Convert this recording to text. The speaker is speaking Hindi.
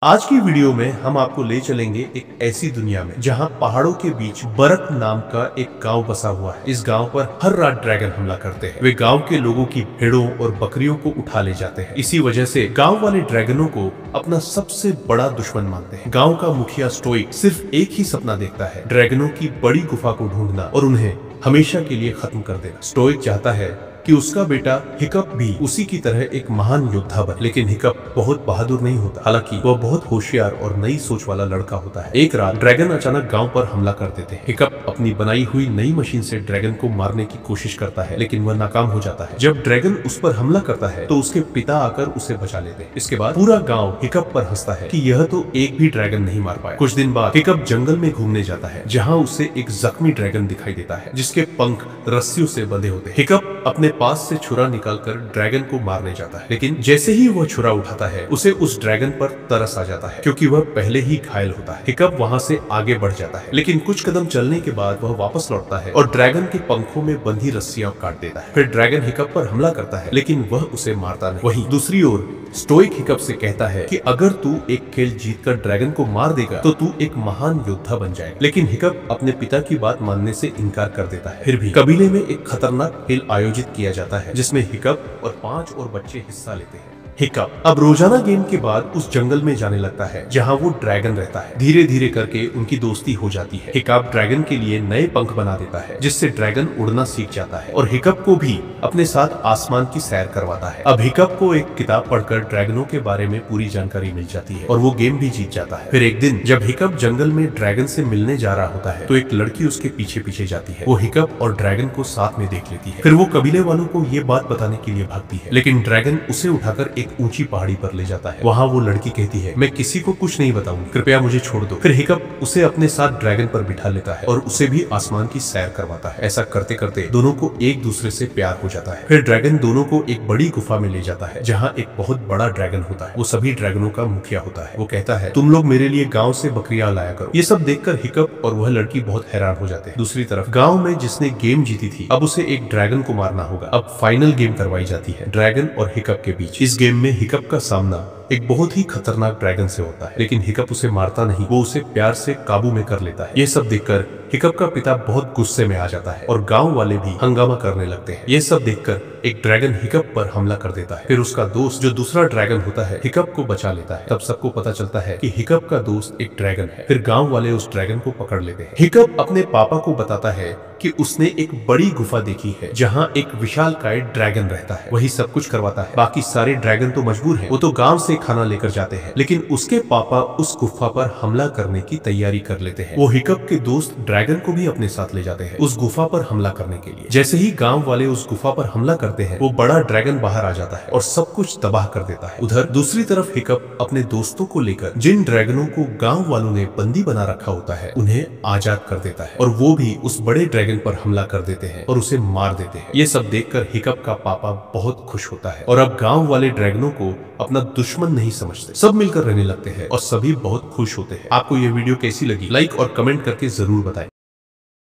आज की वीडियो में हम आपको ले चलेंगे एक ऐसी दुनिया में जहां पहाड़ों के बीच बरक नाम का एक गांव बसा हुआ है। इस गांव पर हर रात ड्रैगन हमला करते हैं। वे गांव के लोगों की भेड़ों और बकरियों को उठा ले जाते हैं। इसी वजह से गांव वाले ड्रैगनों को अपना सबसे बड़ा दुश्मन मानते हैं। गांव का मुखिया स्टोइक सिर्फ एक ही सपना देखता है, ड्रैगनों की बड़ी गुफा को ढूंढना और उन्हें हमेशा के लिए खत्म कर देना। स्टोइक चाहता है कि उसका बेटा हिकअप भी उसी की तरह एक महान योद्धा बने, लेकिन हिकअप बहुत बहादुर नहीं होता। हालांकि वह बहुत होशियार और नई सोच वाला लड़का होता है। एक रात ड्रैगन अचानक गांव पर हमला कर देते हैं। हिकअप अपनी बनाई हुई नई मशीन से ड्रैगन को मारने की कोशिश करता है, लेकिन वह नाकाम हो जाता है। जब ड्रैगन उस पर हमला करता है तो उसके पिता आकर उसे बचा लेते हैं। इसके बाद पूरा गाँव हिकअप पर हंसता है कि यह तो एक भी ड्रैगन नहीं मार पाया। कुछ दिन बाद हिकअप जंगल में घूमने जाता है, जहाँ उसे एक जख्मी ड्रैगन दिखाई देता है जिसके पंख रस्सियों से बंधे होते हैं। हिकअप अपने पास से छुरा निकालकर ड्रैगन को मारने जाता है, लेकिन जैसे ही वह छुरा उठाता है उसे उस ड्रैगन पर तरस आ जाता है, क्योंकि वह पहले ही घायल होता है। हिकअप वहां से आगे बढ़ जाता है, लेकिन कुछ कदम चलने के बाद वह वापस लौटता है और ड्रैगन के पंखों में बंधी रस्सियां काट देता है। फिर ड्रैगन हिकअप पर हमला करता है, लेकिन वह उसे मारता नहीं। वहीं दूसरी ओर स्टोइक हिकअप से कहता है कि अगर तू एक खेल जीतकर ड्रैगन को मार देगा तो तू एक महान योद्धा बन जाएगा। लेकिन हिकअप अपने पिता की बात मानने से इनकार कर देता है। फिर भी कबीले में एक खतरनाक खेल आयोजित किया जाता है, जिसमें हिकअप और 5 और बच्चे हिस्सा लेते हैं। हिकअप अब रोजाना गेम के बाद उस जंगल में जाने लगता है जहां वो ड्रैगन रहता है। धीरे धीरे करके उनकी दोस्ती हो जाती है। हिकअप ड्रैगन के लिए नए पंख बना देता है, जिससे ड्रैगन उड़ना सीख जाता है और हिकअप को भी अपने साथ आसमान की सैर करवाता है। अब हिकअप को एक किताब पढ़कर ड्रैगनों के बारे में पूरी जानकारी मिल जाती है और वो गेम भी जीत जाता है। फिर एक दिन जब हिकअप जंगल में ड्रैगन से मिलने जा रहा होता है तो एक लड़की उसके पीछे पीछे जाती है। वो हिकअप और ड्रैगन को साथ में देख लेती है। फिर वो कबीले वालों को ये बात बताने के लिए भागती है, लेकिन ड्रैगन उसे उठाकर एक ऊंची पहाड़ी पर ले जाता है। वहाँ वो लड़की कहती है, मैं किसी को कुछ नहीं बताऊंगी, कृपया मुझे छोड़ दो। फिर हिकअप उसे अपने साथ ड्रैगन पर बिठा लेता है और उसे भी आसमान की सैर करवाता है। ऐसा करते करते दोनों को एक दूसरे से प्यार हो जाता है। फिर ड्रैगन दोनों को एक बड़ी गुफा में ले जाता है, जहाँ एक बहुत बड़ा ड्रैगन होता है। वो सभी ड्रैगनों का मुखिया होता है। वो कहता है, तुम लोग मेरे लिए गाँव से बकरियां लाया करो। ये सब देखकर हिकअप और वह लड़की बहुत हैरान हो जाते हैं। दूसरी तरफ गाँव में जिसने गेम जीती थी, अब उसे एक ड्रैगन को मारना होगा। अब फाइनल गेम करवाई जाती है ड्रैगन और हिकअप के बीच। इस गेम में हिकअप का सामना एक बहुत ही खतरनाक ड्रैगन से होता है, लेकिन हिकअप उसे मारता नहीं, वो उसे प्यार से काबू में कर लेता है। ये सब देखकर हिकअप का पिता बहुत गुस्से में आ जाता है और गांव वाले भी हंगामा करने लगते हैं। ये सब देखकर एक ड्रैगन हिकअप पर हमला कर देता है। फिर उसका दोस्त जो दूसरा ड्रैगन होता है हिकअप को बचा लेता है। तब सबको पता चलता है कि हिकअप का दोस्त एक ड्रैगन है। फिर गांव वाले उस ड्रैगन को पकड़ लेते हैं। हिकअप अपने पापा को बताता है कि उसने एक बड़ी गुफा देखी है जहां एक विशालकाय ड्रैगन रहता है, वही सब कुछ करवाता है। बाकी सारे ड्रैगन तो मजबूर हैं, वो तो गांव से खाना लेकर जाते हैं, लेकिन उसके पापा उस गुफा पर हमला करने की तैयारी कर लेते हैं। वो हिकअप के दोस्त ड्रैगन को भी अपने साथ ले जाते हैं उस गुफा पर हमला करने के लिए। जैसे ही गांव वाले उस गुफा पर हमला करते हैं, वो बड़ा ड्रैगन बाहर आ जाता है और सब कुछ तबाह कर देता है। उधर दूसरी तरफ हिकअप अपने दोस्तों को लेकर जिन ड्रैगनों को गाँव वालों ने बंदी बना रखा होता है उन्हें आजाद कर देता है और वो भी उस बड़े ड्रैगन पर हमला कर देते हैं और उसे मार देते हैं। ये सब देखकर हिकअप का पापा बहुत खुश होता है और अब गांव वाले ड्रैगनों को अपना दुश्मन नहीं समझते, सब मिलकर रहने लगते हैं और सभी बहुत खुश होते हैं। आपको ये वीडियो कैसी लगी, लाइक और कमेंट करके जरूर बताएं।